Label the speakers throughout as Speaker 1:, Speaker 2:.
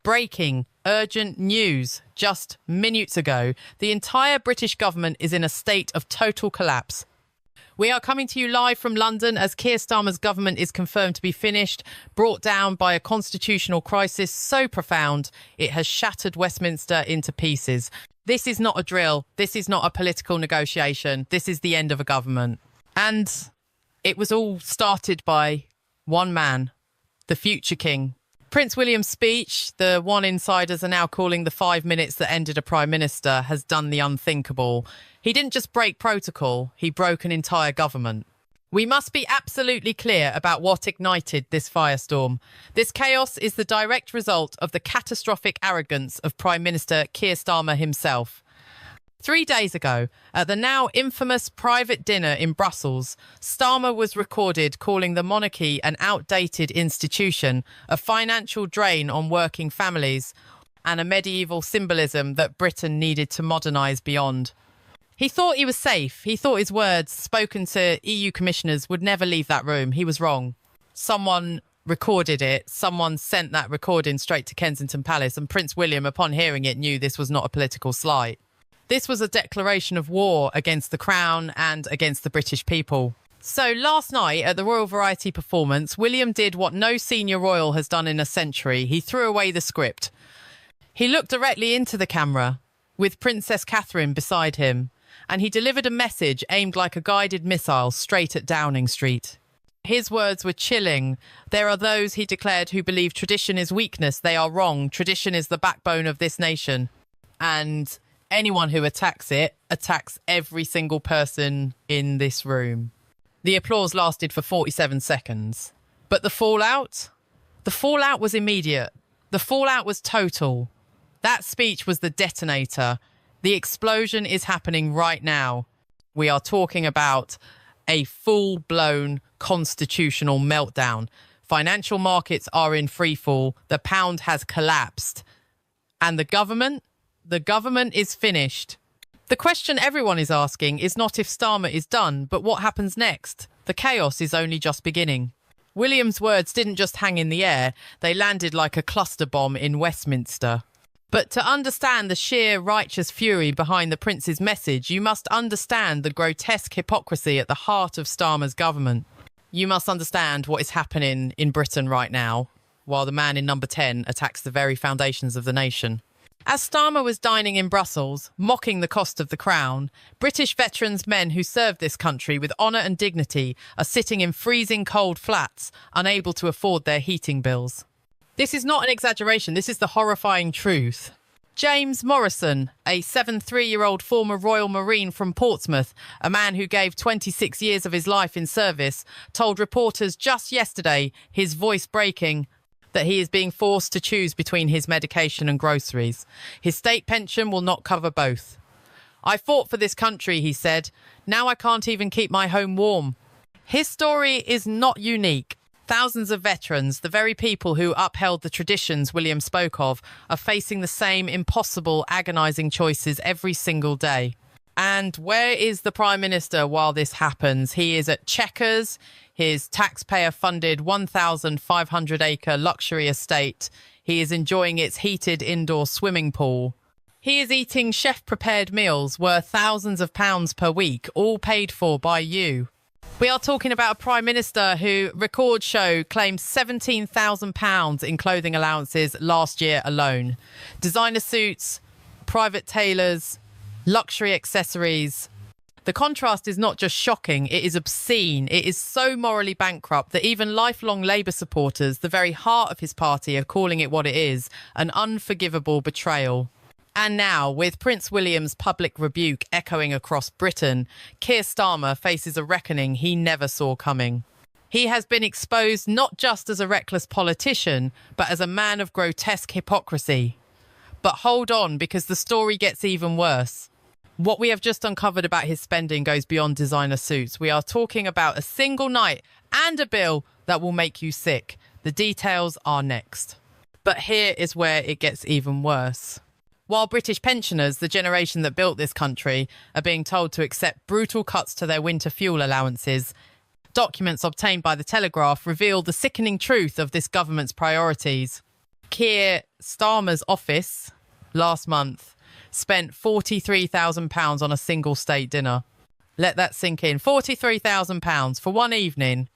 Speaker 1: Breaking, urgent news. Just minutes ago, the entire British government is in a state of total collapse. We are coming to you live from London as Keir Starmer's government is confirmed to be finished, brought down by a constitutional crisis so profound it has shattered Westminster into pieces. This is not a drill. This is not a political negotiation. This is the end of a government. And it was all started by one man, the future king. Prince William's speech, the one insiders are now calling the 5 minutes that ended a prime minister, has done the unthinkable. He didn't just break protocol, he broke an entire government. We must be absolutely clear about what ignited this firestorm. This chaos is the direct result of the catastrophic arrogance of Prime Minister Keir Starmer himself. 3 days ago, at the now infamous private dinner in Brussels, Starmer was recorded calling the monarchy an outdated institution, a financial drain on working families, and a medieval symbolism that Britain needed to modernise beyond. He thought he was safe. He thought his words, spoken to EU commissioners, would never leave that room. He was wrong. Someone recorded it. Someone sent that recording straight to Kensington Palace, and Prince William, upon hearing it, knew this was not a political slight. This was a declaration of war against the Crown and against the British people. So last night at the Royal Variety performance, William did what no senior royal has done in a century. He threw away the script. He looked directly into the camera with Princess Catherine beside him, and he delivered a message aimed like a guided missile straight at Downing Street. His words were chilling. There are those, he declared, who believe tradition is weakness. They are wrong. Tradition is the backbone of this nation. And anyone who attacks it attacks every single person in this room. The applause lasted for 47 seconds. But the fallout? The fallout was immediate. The fallout was total. That speech was the detonator. The explosion is happening right now. We are talking about a full-blown constitutional meltdown. Financial markets are in freefall. The pound has collapsed. And the government is finished. The question everyone is asking is not if Starmer is done, but what happens next. The chaos is only just beginning. William's words didn't just hang in the air, they landed like a cluster bomb in Westminster. But to understand the sheer righteous fury behind the Prince's message, you must understand the grotesque hypocrisy at the heart of Starmer's government. You must understand what is happening in Britain right now, while the man in number 10 attacks the very foundations of the nation. As Starmer was dining in Brussels, mocking the cost of the crown, British veterans men who served this country with honour and dignity are sitting in freezing cold flats, unable to afford their heating bills. This is not an exaggeration, this is the horrifying truth. James Morrison, a 73-year-old former Royal Marine from Portsmouth, a man who gave 26 years of his life in service, told reporters just yesterday, his voice breaking, that he is being forced to choose between his medication and groceries. His state pension will not cover both. I fought for this country, he said. Now I can't even keep my home warm. His story is not unique. Thousands of veterans, the very people who upheld the traditions William spoke of, are facing the same impossible, agonising choices every single day. And where is the Prime Minister while this happens? He is at Chequers, his taxpayer-funded 1,500-acre luxury estate. He is enjoying its heated indoor swimming pool. He is eating chef-prepared meals worth thousands of pounds per week, all paid for by you. We are talking about a Prime Minister who, record show, claimed £17,000 in clothing allowances last year alone. Designer suits, private tailors, luxury accessories. The contrast is not just shocking, it is obscene. It is so morally bankrupt that even lifelong Labour supporters, the very heart of his party, are calling it what it is, an unforgivable betrayal. And now, with Prince William's public rebuke echoing across Britain, Keir Starmer faces a reckoning he never saw coming. He has been exposed not just as a reckless politician, but as a man of grotesque hypocrisy. But hold on, because the story gets even worse. What we have just uncovered about his spending goes beyond designer suits. We are talking about a single night and a bill that will make you sick. The details are next. But here is where it gets even worse. While British pensioners, the generation that built this country, are being told to accept brutal cuts to their winter fuel allowances, documents obtained by The Telegraph reveal the sickening truth of this government's priorities. Keir Starmer's office last month spent £43,000 on a single state dinner. Let that sink in. £43,000 for one evening.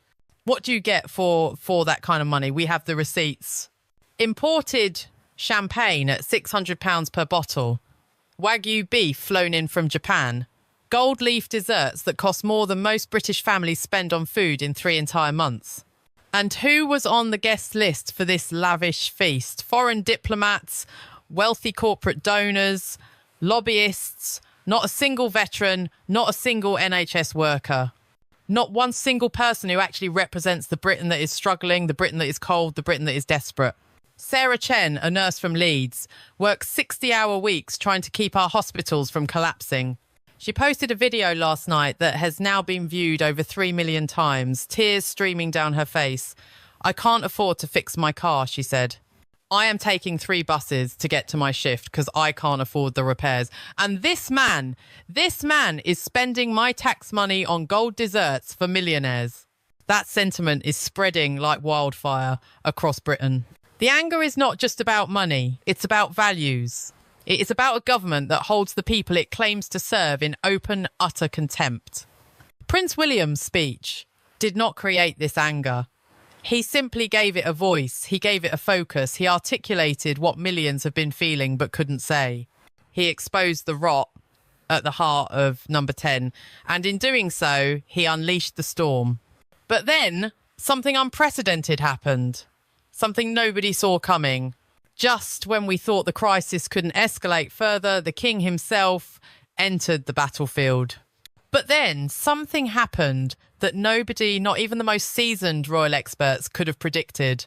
Speaker 1: What do you get for that kind of money? We have the receipts. Imported champagne at £600 per bottle. Wagyu beef flown in from Japan. Gold leaf desserts that cost more than most British families spend on food in 3 entire months. And who was on the guest list for this lavish feast? Foreign diplomats, wealthy corporate donors, lobbyists, not a single veteran, not a single NHS worker. Not one single person who actually represents the Britain that is struggling, the Britain that is cold, the Britain that is desperate. Sarah Chen, a nurse from Leeds, works 60-hour weeks trying to keep our hospitals from collapsing. She posted a video last night that has now been viewed over 3 million times, tears streaming down her face. "I can't afford to fix my car," she said. "I am taking 3 buses to get to my shift because I can't afford the repairs. And this man is spending my tax money on gold desserts for millionaires." That sentiment is spreading like wildfire across Britain. The anger is not just about money, it's about values. It is about a government that holds the people it claims to serve in open, utter contempt. Prince William's speech did not create this anger. He simply gave it a voice. He gave it a focus. He articulated what millions have been feeling but couldn't say. He exposed the rot at the heart of number 10. And in doing so, he unleashed the storm. But then something unprecedented happened. Something nobody saw coming. Just when we thought the crisis couldn't escalate further, the king himself entered the battlefield. But then something happened that nobody, not even the most seasoned royal experts, could have predicted.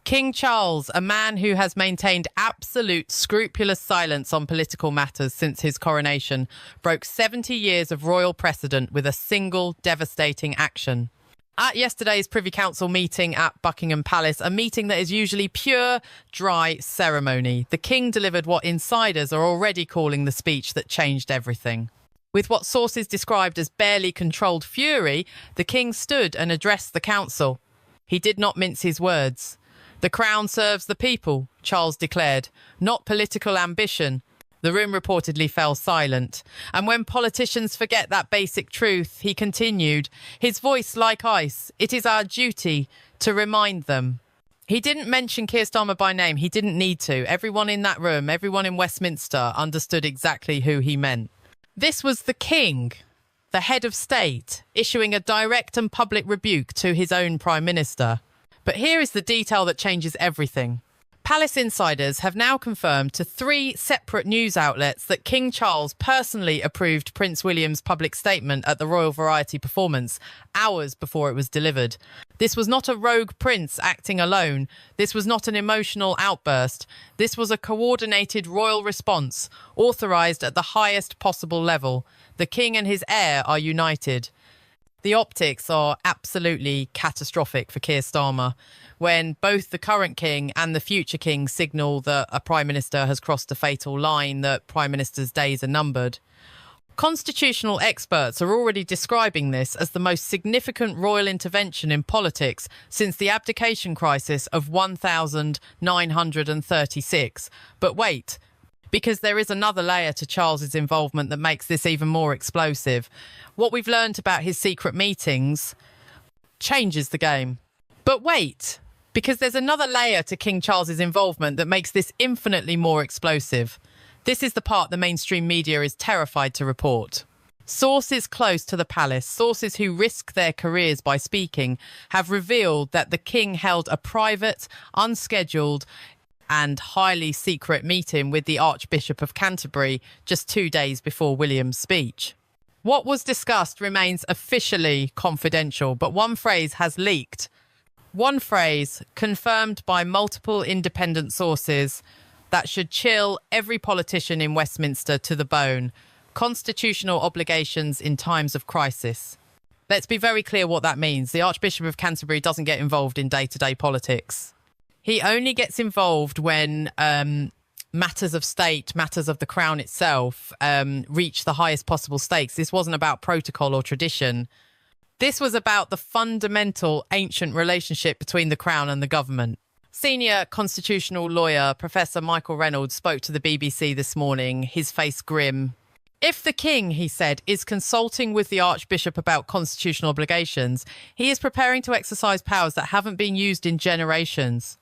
Speaker 1: King Charles, a man who has maintained absolute scrupulous silence on political matters since his coronation, broke 70 years of royal precedent with a single devastating action. At yesterday's Privy Council meeting at Buckingham Palace, a meeting that is usually pure, dry ceremony, the king delivered what insiders are already calling the speech that changed everything. With what sources described as barely controlled fury, the king stood and addressed the council. He did not mince his words. "The crown serves the people," Charles declared, "not political ambition." The room reportedly fell silent. And when politicians forget that basic truth, he continued, his voice like ice, "It is our duty to remind them." He didn't mention Keir Starmer by name. He didn't need to. Everyone in that room, everyone in Westminster understood exactly who he meant. This was the king, the head of state, issuing a direct and public rebuke to his own Prime Minister. But here is the detail that changes everything. Palace insiders have now confirmed to 3 separate news outlets that King Charles personally approved Prince William's public statement at the Royal Variety performance hours before it was delivered. This was not a rogue prince acting alone. This was not an emotional outburst. This was a coordinated royal response, authorised at the highest possible level. The king and his heir are united. The optics are absolutely catastrophic for Keir Starmer, when both the current king and the future king signal that a prime minister has crossed a fatal line, that prime minister's days are numbered. Constitutional experts are already describing this as the most significant royal intervention in politics since the abdication crisis of 1936. But wait, because there is another layer to Charles's involvement that makes this even more explosive. What we've learned about his secret meetings changes the game. But wait, because there's another layer to King Charles's involvement that makes this infinitely more explosive. This is the part the mainstream media is terrified to report. Sources close to the palace, sources who risk their careers by speaking, have revealed that the king held a private, unscheduled, and highly secret meeting with the Archbishop of Canterbury just 2 days before William's speech. What was discussed remains officially confidential, but one phrase has leaked. One phrase confirmed by multiple independent sources that should chill every politician in Westminster to the bone. Constitutional obligations in times of crisis. Let's be very clear what that means. The Archbishop of Canterbury doesn't get involved in day-to-day politics. He only gets involved when matters of state, matters of the crown itself, reach the highest possible stakes. This wasn't about protocol or tradition. This was about the fundamental ancient relationship between the crown and the government. Senior constitutional lawyer Professor Michael Reynolds spoke to the BBC this morning, his face grim. If the king, he said, is consulting with the Archbishop about constitutional obligations, he is preparing to exercise powers that haven't been used in generations.